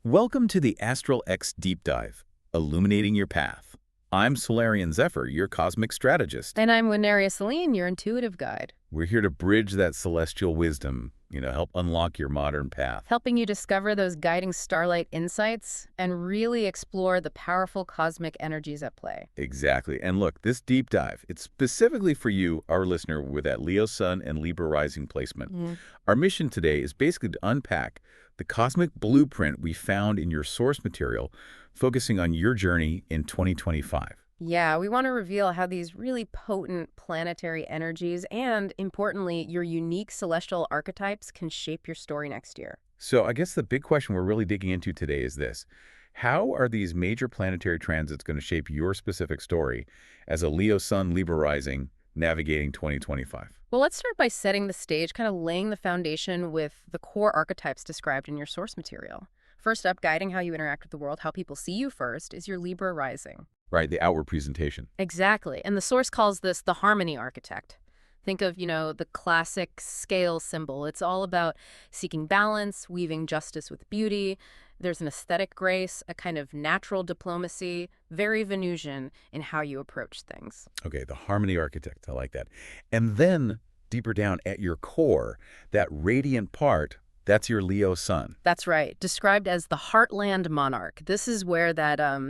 Welcome to the ASTRALX Deep Dive, Illuminating Your Path. I'm Solarian Zephyr, your cosmic strategist. And I'm Wineria Celine, your intuitive guide. We're here to bridge that celestial wisdom, help unlock your modern path. Helping you discover those guiding starlight insights and really explore the powerful cosmic energies at play. Exactly. And look, this deep dive, it's specifically for you, our listener, with that Leo Sun and Libra rising placement. Our mission today is basically to unpack the cosmic blueprint we found in your source material, focusing on your journey in 2025. Yeah, we want to reveal how these really potent planetary energies and, importantly, your unique celestial archetypes can shape your story next year. So I guess the big question we're really digging into today is this. How are these major planetary transits going to shape your specific story as a Leo Sun, Libra rising, navigating 2025? Well, let's start by setting the stage, kind of laying the foundation with the core archetypes described in your source material. First up, guiding how you interact with the world, how people see you first, is your Libra rising. Right, the outward presentation. Exactly. And the source calls this the harmony architect. Think of, the classic scale symbol. It's all about seeking balance, weaving justice with beauty. There's an aesthetic grace, a kind of natural diplomacy, very Venusian in how you approach things. Okay, the harmony architect, I like that. And then deeper down at your core, that radiant part, that's your Leo Sun. That's right. Described as the heartland monarch. This is where that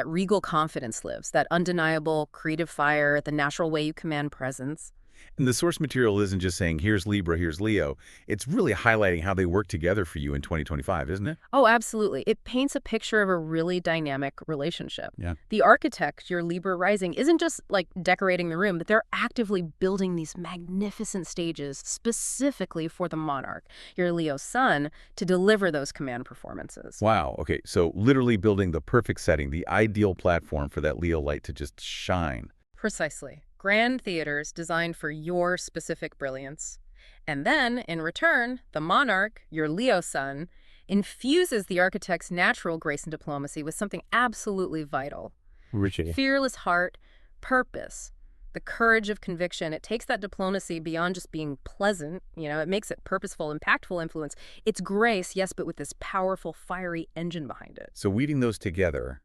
regal confidence lives, that undeniable creative fire, the natural way you command presence. And the source material isn't just saying, here's Libra, here's Leo. It's really highlighting how they work together for you in 2025, isn't it? Oh, absolutely. It paints a picture of a really dynamic relationship. Yeah. The architect, your Libra rising, isn't just like decorating the room, but they're actively building these magnificent stages specifically for the monarch, your Leo Sun, to deliver those command performances. Wow. Okay, so literally building the perfect setting, the ideal platform for that Leo light to just shine. Precisely. Grand theaters designed for your specific brilliance. And then, in return, the monarch, your Leo Sun, infuses the architect's natural grace and diplomacy with something absolutely vital. Richie. Fearless heart, purpose, the courage of conviction. It takes that diplomacy beyond just being pleasant. It makes it purposeful, impactful influence. It's grace, yes, but with this powerful, fiery engine behind it. So weaving those together,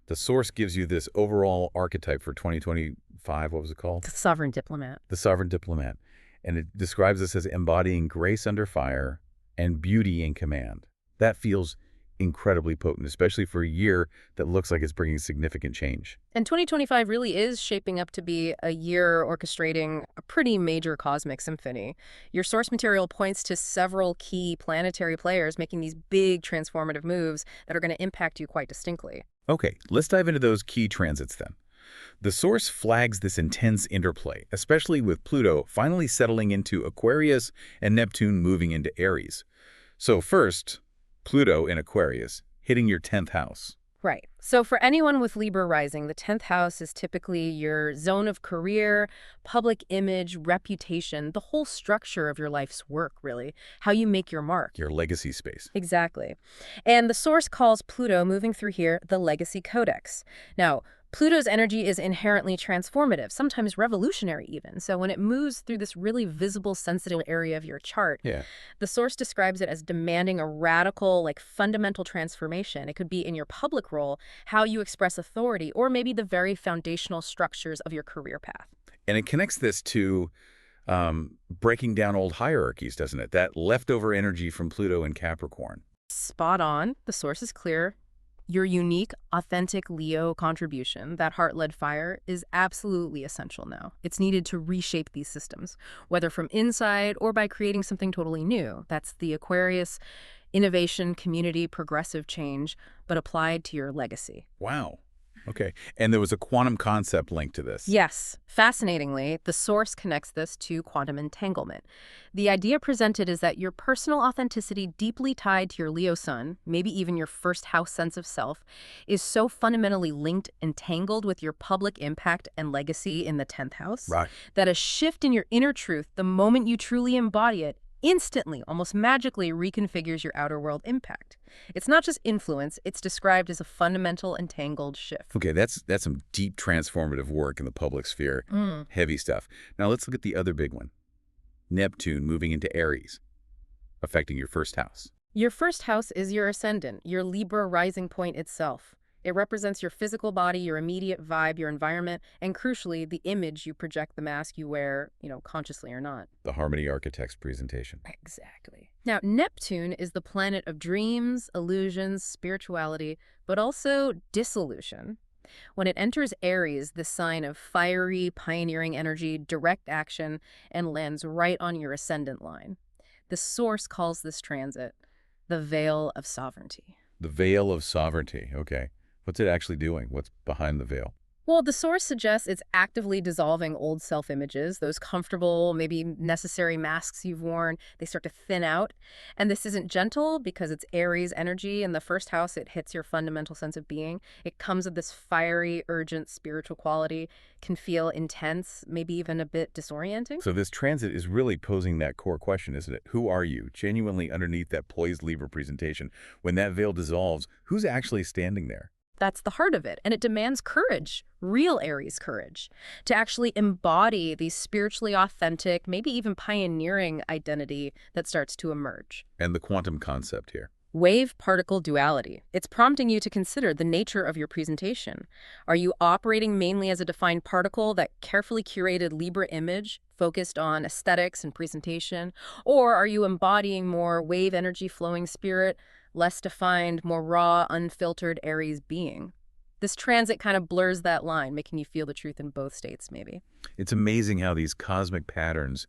the source gives you this overall archetype for 2025. What was it called? The Sovereign Diplomat. The Sovereign Diplomat. And it describes this as embodying grace under fire and beauty in command. That feels incredibly potent, especially for a year that looks like it's bringing significant change. And 2025 really is shaping up to be a year orchestrating a pretty major cosmic symphony. Your source material points to several key planetary players making these big transformative moves that are going to impact you quite distinctly. Okay, let's dive into those key transits then. The source flags this intense interplay, especially with Pluto finally settling into Aquarius and Neptune moving into Aries. So first, Pluto in Aquarius, hitting your 10th house. Right. So for anyone with Libra rising, the 10th house is typically your zone of career, public image, reputation, the whole structure of your life's work, really, how you make your mark. Your legacy space. Exactly. And the source calls Pluto moving through here the legacy codex. Now, Pluto's energy is inherently transformative, sometimes revolutionary even. So when it moves through this really visible, sensitive area of your chart, the source describes it as demanding a radical, fundamental transformation. It could be in your public role, how you express authority, or maybe the very foundational structures of your career path. And it connects this to breaking down old hierarchies, doesn't it? That leftover energy from Pluto and Capricorn. Spot on. The source is clear. Your unique, authentic Leo contribution, that heart-led fire, is absolutely essential now. It's needed to reshape these systems, whether from inside or by creating something totally new. That's the Aquarius innovation, community, progressive change, but applied to your legacy. Wow. Okay. And there was a quantum concept linked to this. Yes. Fascinatingly, the source connects this to quantum entanglement. The idea presented is that your personal authenticity, deeply tied to your Leo Sun, maybe even your first house sense of self, is so fundamentally linked, entangled with your public impact and legacy in the 10th house, that a shift in your inner truth, the moment you truly embody it, instantly, almost magically reconfigures your outer world impact. It's not just influence, it's described as a fundamental entangled shift. Okay, that's some deep transformative work in the public sphere. Heavy stuff. Now let's look at the other big one. Neptune moving into Aries, affecting your first house. Your first house is your ascendant, your Libra rising point itself. It represents your physical body, your immediate vibe, your environment, and crucially, the image you project the mask you wear, consciously or not. The Harmony Architect's presentation. Exactly. Now, Neptune is the planet of dreams, illusions, spirituality, but also dissolution. When it enters Aries, the sign of fiery, pioneering energy, direct action, and lands right on your ascendant line. The source calls this transit the veil of sovereignty. The veil of sovereignty. Okay. What's it actually doing? What's behind the veil? Well, the source suggests it's actively dissolving old self-images, those comfortable, maybe necessary masks you've worn. They start to thin out. And this isn't gentle because it's Aries energy. In the first house, it hits your fundamental sense of being. It comes with this fiery, urgent spiritual quality, can feel intense, maybe even a bit disorienting. So this transit is really posing that core question, isn't it? Who are you? Genuinely underneath that poised Libra presentation. When that veil dissolves, who's actually standing there? That's the heart of it. And it demands courage, real Aries courage, to actually embody the spiritually authentic, maybe even pioneering identity that starts to emerge. And the quantum concept here. Wave-particle duality. It's prompting you to consider the nature of your presentation. Are you operating mainly as a defined particle, that carefully curated Libra image focused on aesthetics and presentation? Or are you embodying more wave energy flowing spirit, less defined, more raw, unfiltered Aries being? This transit kind of blurs that line, making you feel the truth in both states, maybe. It's amazing how these cosmic patterns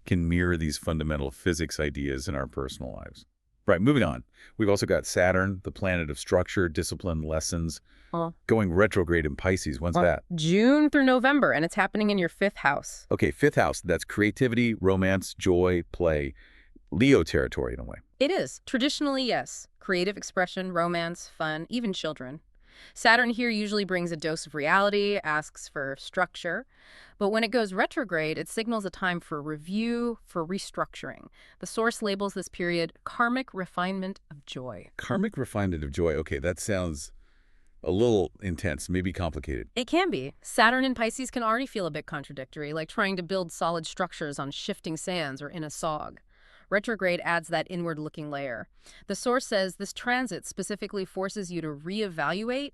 can mirror these fundamental physics ideas in our personal lives. Right, moving on. We've also got Saturn, the planet of structure, discipline, lessons, going retrograde in Pisces. When's that? June through November, and it's happening in your fifth house. Okay, fifth house. That's creativity, romance, joy, play. Leo territory in a way. It is. Traditionally, yes. Creative expression, romance, fun, even children. Saturn here usually brings a dose of reality, asks for structure. But when it goes retrograde, it signals a time for review, for restructuring. The source labels this period karmic refinement of joy. Karmic refinement of joy. Okay, that sounds a little intense, maybe complicated. It can be. Saturn in Pisces can already feel a bit contradictory, like trying to build solid structures on shifting sands or in a SOG. Retrograde adds that inward-looking layer. The source says this transit specifically forces you to reevaluate,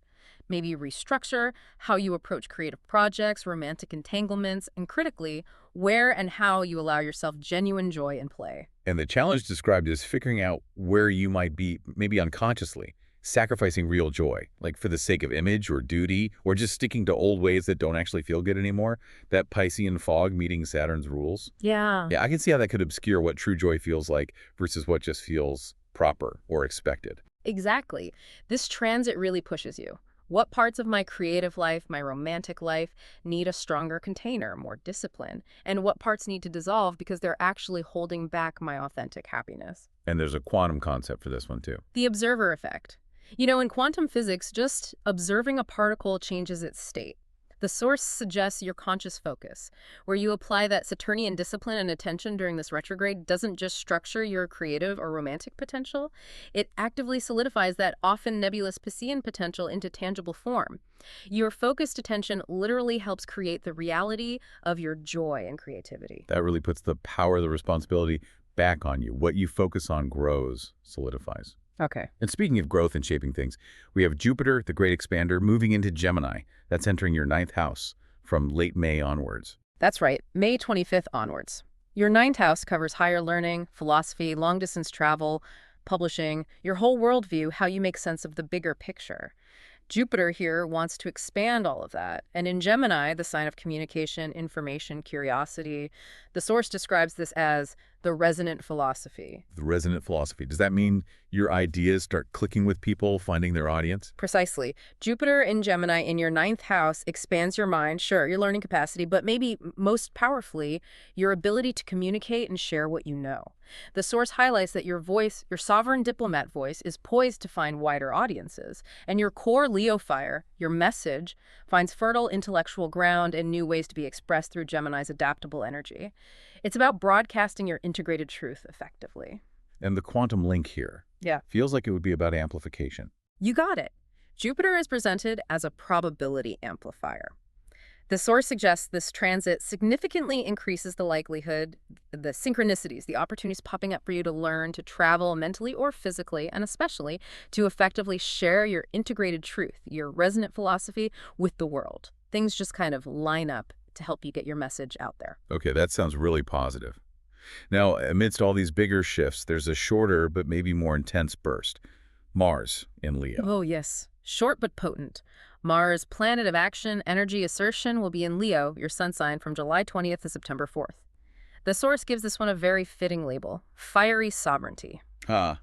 maybe restructure how you approach creative projects, romantic entanglements, and critically, where and how you allow yourself genuine joy in play. And the challenge described is figuring out where you might be, maybe unconsciously, sacrificing real joy, like for the sake of image or duty, or just sticking to old ways that don't actually feel good anymore. That Piscean fog meeting Saturn's rules. Yeah, I can see how that could obscure what true joy feels like versus what just feels proper or expected. exactly. This transit really pushes you. What parts of my creative life, my romantic life, need a stronger container, more discipline? And what parts need to dissolve because they're actually holding back my authentic happiness? And there's a quantum concept for this one too. The observer effect. In quantum physics, just observing a particle changes its state. The source suggests your conscious focus, where you apply that Saturnian discipline and attention during this retrograde doesn't just structure your creative or romantic potential, it actively solidifies that often nebulous Piscean potential into tangible form. Your focused attention literally helps create the reality of your joy and creativity. That really puts the power, the responsibility back on you. What you focus on grows, solidifies. Okay. And speaking of growth and shaping things, we have Jupiter, the great expander, moving into Gemini. That's entering your 9th house from late May onwards. That's right, May 25th onwards. Your 9th house covers higher learning, philosophy, long-distance travel, publishing, your whole worldview, how you make sense of the bigger picture. Jupiter here wants to expand all of that. And in Gemini, the sign of communication, information, curiosity, the source describes this as the resonant philosophy. The resonant philosophy. Does that mean your ideas start clicking with people, finding their audience? Precisely. Jupiter in Gemini in your 9th house expands your mind, sure, your learning capacity, but maybe most powerfully, your ability to communicate and share what you know. The source highlights that your voice, your sovereign diplomat voice, is poised to find wider audiences, and your core Leo fire, your message, finds fertile intellectual ground and new ways to be expressed through Gemini's adaptable energy. It's about broadcasting your integrated truth effectively. And the quantum link here. Yeah. Feels like it would be about amplification. You got it. Jupiter is presented as a probability amplifier. The source suggests this transit significantly increases the likelihood, the synchronicities, the opportunities popping up for you to learn, to travel mentally or physically, and especially to effectively share your integrated truth, your resonant philosophy with the world. Things just kind of line up to help you get your message out there. Okay, that sounds really positive. Now, amidst all these bigger shifts, there's a shorter but maybe more intense burst. Mars in Leo. Oh, yes. Short but potent. Mars, planet of action, energy, assertion, will be in Leo, your sun sign, from July 20th to September 4th. The source gives this one a very fitting label: fiery sovereignty. Ah,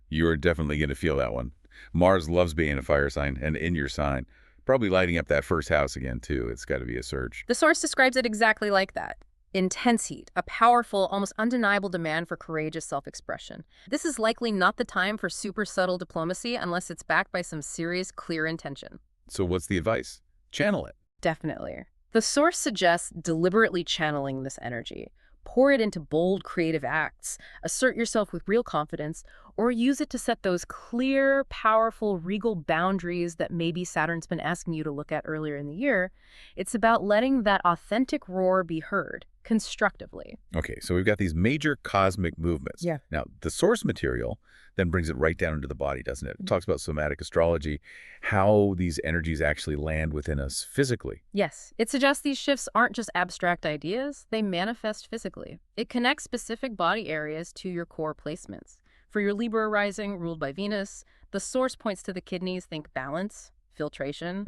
you're definitely going to feel that one. Mars loves being a fire sign and in your sign. Probably lighting up that first house again, too. It's got to be a surge. The source describes it exactly like that. Intense heat, a powerful, almost undeniable demand for courageous self-expression. This is likely not the time for super subtle diplomacy unless it's backed by some serious, clear intention. So what's the advice? Channel it. Definitely. The source suggests deliberately channeling this energy. Pour it into bold, creative acts, assert yourself with real confidence, or use it to set those clear, powerful, regal boundaries that maybe Saturn's been asking you to look at earlier in the year. It's about letting that authentic roar be heard, constructively. Okay, so we've got these major cosmic movements. Yeah. Now, the source material then brings it right down into the body, doesn't it? It talks about somatic astrology, how these energies actually land within us physically. Yes, it suggests these shifts aren't just abstract ideas, they manifest physically. It connects specific body areas to your core placements. For your Libra rising, ruled by Venus, the source points to the kidneys, think balance, filtration,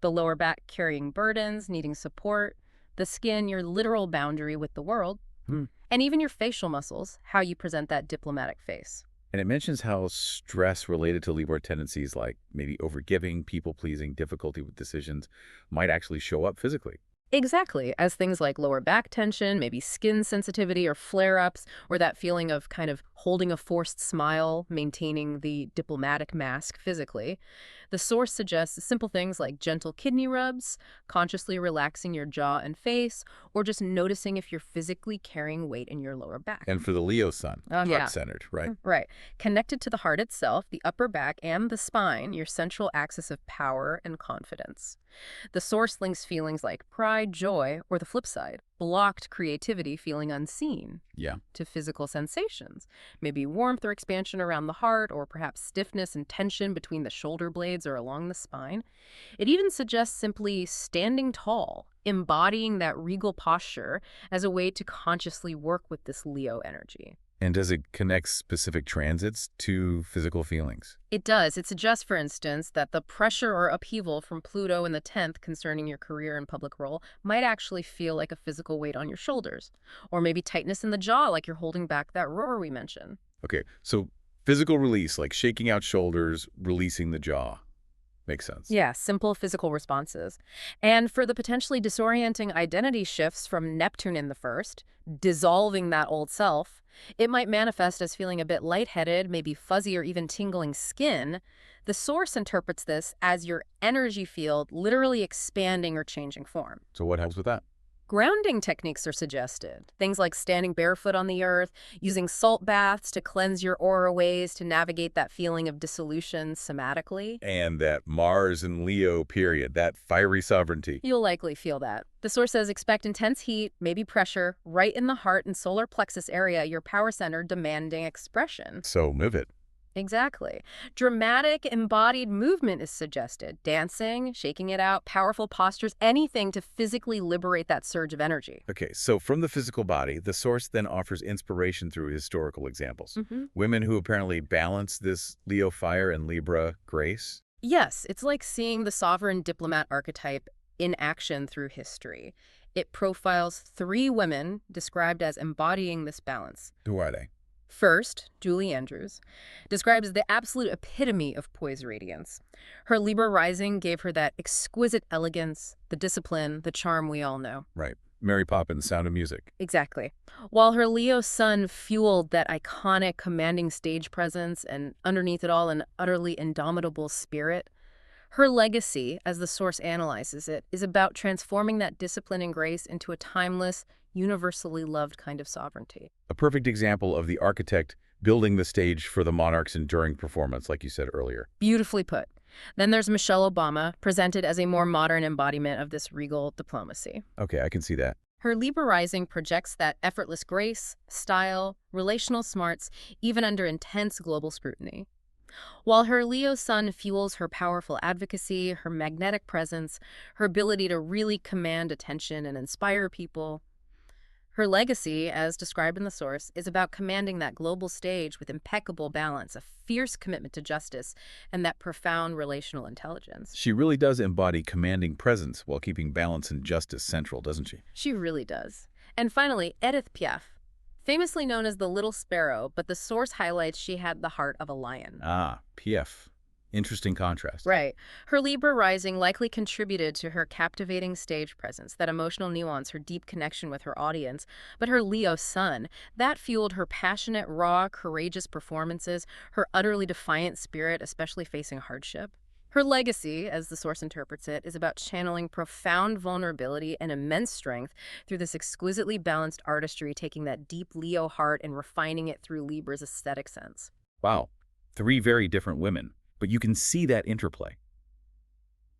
the lower back carrying burdens, needing support, the skin, your literal boundary with the world, and even your facial muscles, how you present that diplomatic face. And it mentions how stress related to Libra tendencies like maybe overgiving, people-pleasing, difficulty with decisions might actually show up physically. Exactly, as things like lower back tension, maybe skin sensitivity or flare-ups, or that feeling of kind of holding a forced smile, maintaining the diplomatic mask physically. The source suggests simple things like gentle kidney rubs, consciously relaxing your jaw and face, or just noticing if you're physically carrying weight in your lower back. And for the Leo sun, Yeah. heart-centered, right? Right. Connected to the heart itself, the upper back, and the spine, your central axis of power and confidence. The source links feelings like pride, joy, or the flip side, blocked creativity, feeling unseen, Yeah. to physical sensations. Maybe warmth or expansion around the heart, or perhaps stiffness and tension between the shoulder blades or along the spine. It even suggests simply standing tall, embodying that regal posture as a way to consciously work with this Leo energy. And does it connect specific transits to physical feelings? It does. It suggests, for instance, that the pressure or upheaval from Pluto in the 10th concerning your career and public role might actually feel like a physical weight on your shoulders. Or maybe tightness in the jaw, like you're holding back that roar we mentioned. Okay, so physical release, like shaking out shoulders, releasing the jaw. Makes sense. Yeah, simple physical responses. And for the potentially disorienting identity shifts from Neptune in the first, dissolving that old self, it might manifest as feeling a bit lightheaded, maybe fuzzy or even tingling skin. The source interprets this as your energy field literally expanding or changing form. So what helps with that? Grounding techniques are suggested. Things like standing barefoot on the earth, using salt baths to cleanse your aura ways to navigate that feeling of dissolution somatically. And that Mars and Leo period, that fiery sovereignty. You'll likely feel that. The source says expect intense heat, maybe pressure, right in the heart and solar plexus area, your power center demanding expression. So move it. Exactly. Dramatic embodied movement is suggested. Dancing, shaking it out, powerful postures, anything to physically liberate that surge of energy. Okay, so from the physical body, the source then offers inspiration through historical examples. Women who apparently balance this Leo fire and Libra grace. Yes, it's like seeing the sovereign diplomat archetype in action through history. It profiles 3 women described as embodying this balance. Who are they? First, Julie Andrews, described as the absolute epitome of poise radiance. Her Libra rising gave her that exquisite elegance, the discipline, the charm we all know. Right. Mary Poppins, Sound of Music. Exactly. While her Leo sun fueled that iconic, commanding stage presence and underneath it all an utterly indomitable spirit, her legacy, as the source analyzes it, is about transforming that discipline and grace into a timeless, universally loved kind of sovereignty. A perfect example of the architect building the stage for the monarch's enduring performance, like you said earlier. Beautifully put. Then there's Michelle Obama, presented as a more modern embodiment of this regal diplomacy. Okay, I can see that. Her Libra rising projects that effortless grace, style, relational smarts, even under intense global scrutiny. While her Leo sun fuels her powerful advocacy, her magnetic presence, her ability to really command attention and inspire people. Her legacy, as described in the source, is about commanding that global stage with impeccable balance, a fierce commitment to justice, and that profound relational intelligence. She really does embody commanding presence while keeping balance and justice central, doesn't she? She really does. And finally, Edith Piaf, famously known as the Little Sparrow, but the source highlights she had the heart of a lion. Ah, PF. Interesting contrast. Right. Her Libra rising likely contributed to her captivating stage presence, that emotional nuance, her deep connection with her audience. But her Leo sun, that fueled her passionate, raw, courageous performances, her utterly defiant spirit, especially facing hardship. Her legacy, as the source interprets it, is about channeling profound vulnerability and immense strength through this exquisitely balanced artistry, taking that deep Leo heart and refining it through Libra's aesthetic sense. Wow. 3 very different women. But you can see that interplay.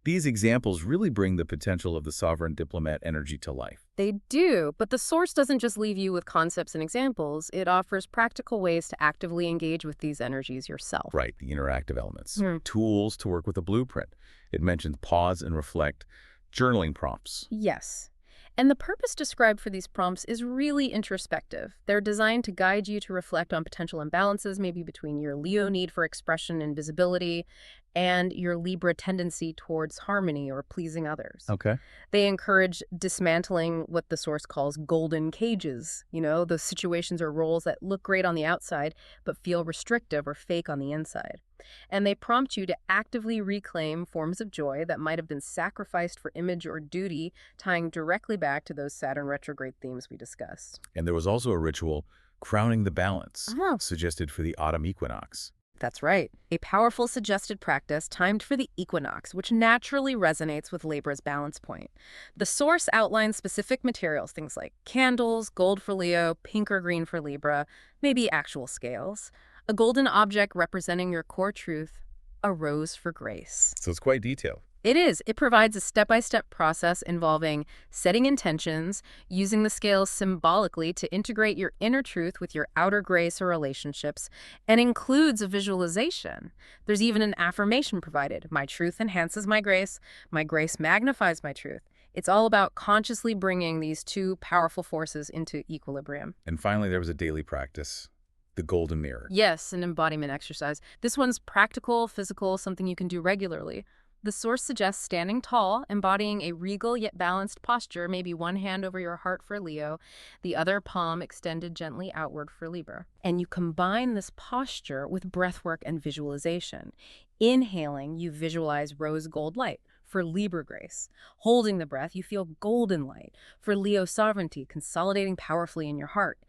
These examples really bring the potential of the sovereign diplomat energy to life. They do, but the source doesn't just leave you with concepts and examples. It offers practical ways to actively engage with these energies yourself. Right, the interactive elements. Tools to work with a blueprint. It mentions pause and reflect, journaling prompts. Yes. And the purpose described for these prompts is really introspective. They're designed to guide you to reflect on potential imbalances, maybe between your Leo need for expression and visibility and your Libra tendency towards harmony or pleasing others. Okay. They encourage dismantling what the source calls golden cages, those situations or roles that look great on the outside but feel restrictive or fake on the inside. And they prompt you to actively reclaim forms of joy that might have been sacrificed for image or duty, tying directly back to those Saturn retrograde themes we discussed. And there was also a ritual, crowning the balance, suggested for the autumn equinox. That's right. A powerful suggested practice timed for the equinox, which naturally resonates with Libra's balance point. The source outlines specific materials, things like candles, gold for Leo, pink or green for Libra, maybe actual scales, a golden object representing your core truth, a rose for grace. So it's quite detailed. It is. It provides a step-by-step process involving setting intentions, using the scales symbolically to integrate your inner truth with your outer grace or relationships, and includes a visualization. There's even an affirmation provided. My truth enhances my grace magnifies my truth. It's all about consciously bringing these two powerful forces into equilibrium. And finally, there was a daily practice, the golden mirror. Yes, an embodiment exercise. This one's practical, physical, something you can do regularly. The source suggests standing tall, embodying a regal yet balanced posture, maybe one hand over your heart for Leo, the other palm extended gently outward for Libra. And you combine this posture with breathwork and visualization. Inhaling, you visualize rose gold light for Libra grace. Holding the breath, you feel golden light for Leo sovereignty, consolidating powerfully in your heart.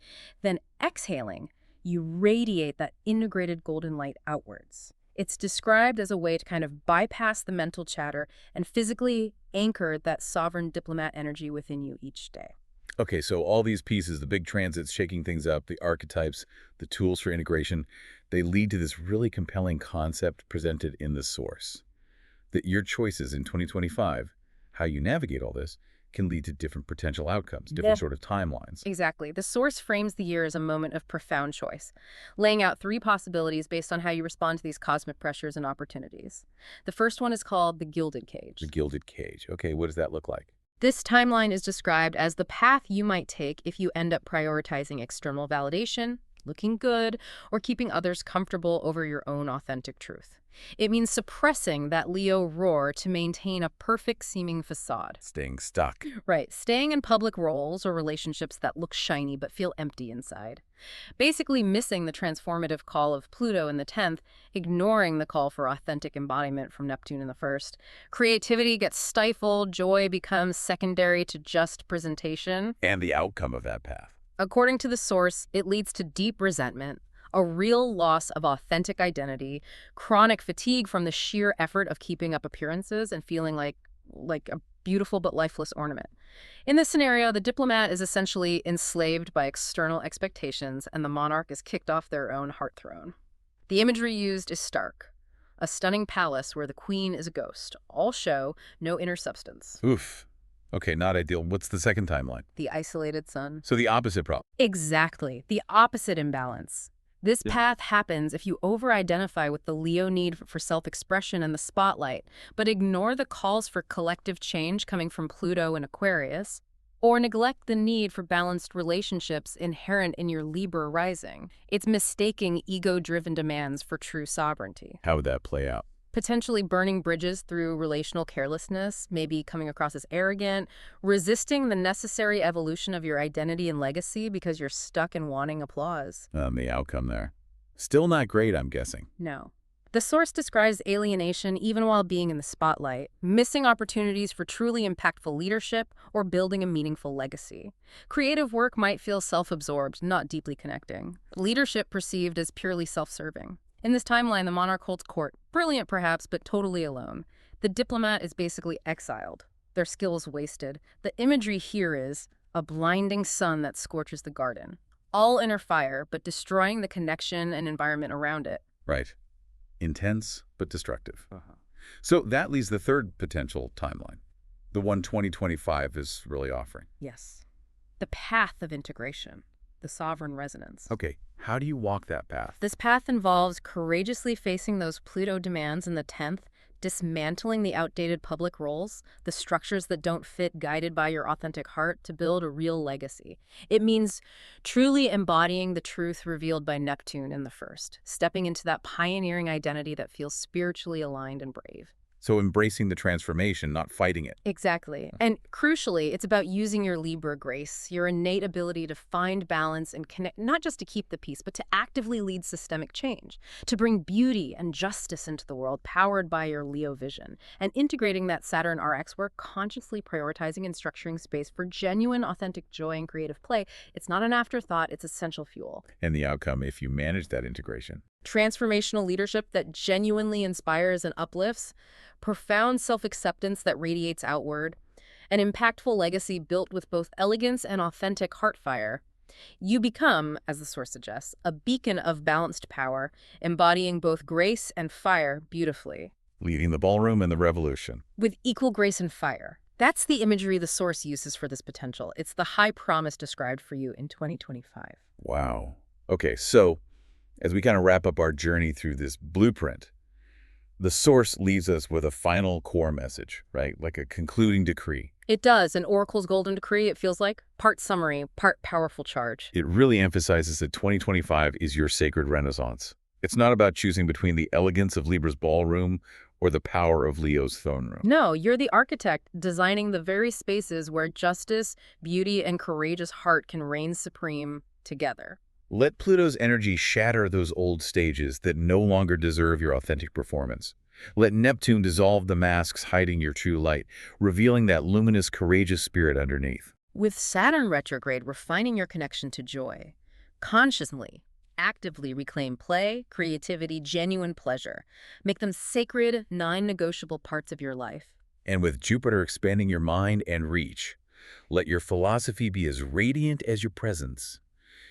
Then exhaling, you radiate that integrated golden light outwards. It's described as a way to kind of bypass the mental chatter and physically anchor that sovereign diplomat energy within you each day. Okay, so all these pieces, the big transits shaking things up, the archetypes, the tools for integration, they lead to this really compelling concept presented in the source. That your choices in 2025, how you navigate all this, can lead to different potential outcomes, different sort of timelines. Exactly. The source frames the year as a moment of profound choice, laying out 3 possibilities based on how you respond to these cosmic pressures and opportunities. The first one is called the Gilded Cage. The Gilded Cage. Okay, what does that look like? This timeline is described as the path you might take if you end up prioritizing external validation, looking good, or keeping others comfortable over your own authentic truth. It means suppressing that Leo roar to maintain a perfect-seeming facade. Staying stuck. Right. Staying in public roles or relationships that look shiny but feel empty inside. Basically missing the transformative call of Pluto in the 10th, ignoring the call for authentic embodiment from Neptune in the 1st. Creativity gets stifled, joy becomes secondary to just presentation. And the outcome of that path. According to the source, it leads to deep resentment, a real loss of authentic identity, chronic fatigue from the sheer effort of keeping up appearances and feeling like a beautiful but lifeless ornament. In this scenario, the diplomat is essentially enslaved by external expectations and the monarch is kicked off their own heart throne. The imagery used is stark. a stunning palace where the queen is a ghost. All show, no inner substance. Oof. Okay, not ideal. What's the second timeline? The isolated sun. So the opposite problem. Exactly. The opposite imbalance. This Yeah. path happens if you over-identify with the Leo need for self-expression and the spotlight, but ignore the calls for collective change coming from Pluto and Aquarius, or neglect the need for balanced relationships inherent in your Libra rising. It's mistaking ego-driven demands for true sovereignty. How would that play out? Potentially burning bridges through relational carelessness, maybe coming across as arrogant, resisting the necessary evolution of your identity and legacy because you're stuck in wanting applause. The outcome there. Still not great, I'm guessing. No. The source describes alienation even while being in the spotlight, missing opportunities for truly impactful leadership or building a meaningful legacy. Creative work might feel self-absorbed, not deeply connecting. Leadership perceived as purely self-serving. In this timeline, the monarch holds court, brilliant perhaps, but totally alone. The diplomat is basically exiled, their skills wasted. The imagery here is a blinding sun that scorches the garden. All inner fire, but destroying the connection and environment around it. Right. Intense, but destructive. So that leaves the third potential timeline. The one 2025 is really offering. Yes. The path of integration. The sovereign resonance. Okay, how do you walk that path? This path involves courageously facing those Pluto demands in the 10th, dismantling the outdated public roles, the structures that don't fit, guided by your authentic heart to build a real legacy. It means truly embodying the truth revealed by Neptune in the first, stepping into that pioneering identity that feels spiritually aligned and brave. So embracing the transformation, not fighting it. Exactly. And crucially, it's about using your Libra grace, your innate ability to find balance and connect, not just to keep the peace, but to actively lead systemic change, to bring beauty and justice into the world, powered by your Leo vision, and integrating that Saturn RX work, consciously prioritizing and structuring space for genuine, authentic joy and creative play. It's not an afterthought, it's essential fuel. And the outcome, if you manage that integration. Transformational leadership that genuinely inspires and uplifts, profound self-acceptance that radiates outward, an impactful legacy built with both elegance and authentic heart fire. You become, as the source suggests, a beacon of balanced power, embodying both grace and fire beautifully. Leading the ballroom and the revolution. With equal grace and fire. That's the imagery the source uses for this potential. It's the high promise described for you in 2025. Wow. Okay, so as we kind of wrap up our journey through this blueprint, the source leaves us with a final core message, right? Like a concluding decree. It does. An oracle's golden decree, it feels like. Part summary, part powerful charge. It really emphasizes that 2025 is your sacred renaissance. It's not about choosing between the elegance of Libra's ballroom or the power of Leo's throne room. No, you're the architect designing the very spaces where justice, beauty, and courageous heart can reign supreme together. Let Pluto's energy shatter those old stages that no longer deserve your authentic performance. Let Neptune dissolve the masks hiding your true light, revealing that luminous, courageous spirit underneath. With Saturn retrograde refining your connection to joy, consciously, actively reclaim play, creativity, genuine pleasure. Make them sacred, non-negotiable parts of your life. And with Jupiter expanding your mind and reach, let your philosophy be as radiant as your presence.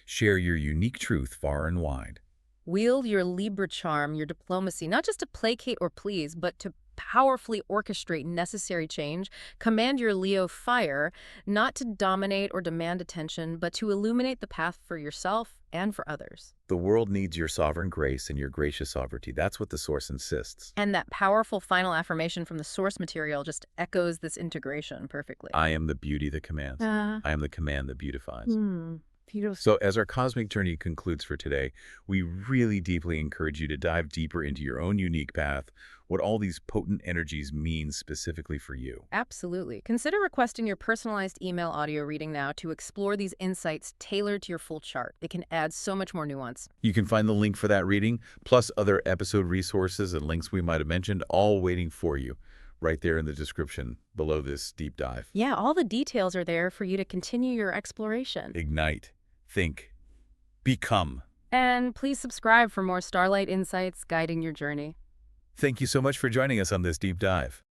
Share your unique truth far and wide. Wield your Libra charm, your diplomacy, not just to placate or please, but to powerfully orchestrate necessary change. Command your Leo fire, not to dominate or demand attention, but to illuminate the path for yourself and for others. The world needs your sovereign grace and your gracious sovereignty. That's what the source insists. And that powerful final affirmation from the source material just echoes this integration perfectly. I am the beauty that commands. I am the command that beautifies. Beautiful. So as our cosmic journey concludes for today, we really deeply encourage you to dive deeper into your own unique path, what all these potent energies mean specifically for you. Absolutely. Consider requesting your personalized email audio reading now to explore these insights tailored to your full chart. It can add so much more nuance. You can find the link for that reading, plus other episode resources and links we might have mentioned, all waiting for you right there in the description below this deep dive. Yeah, all the details are there for you to continue your exploration. Ignite, think, become. And please subscribe for more starlight insights guiding your journey. Thank you so much for joining us on this deep dive.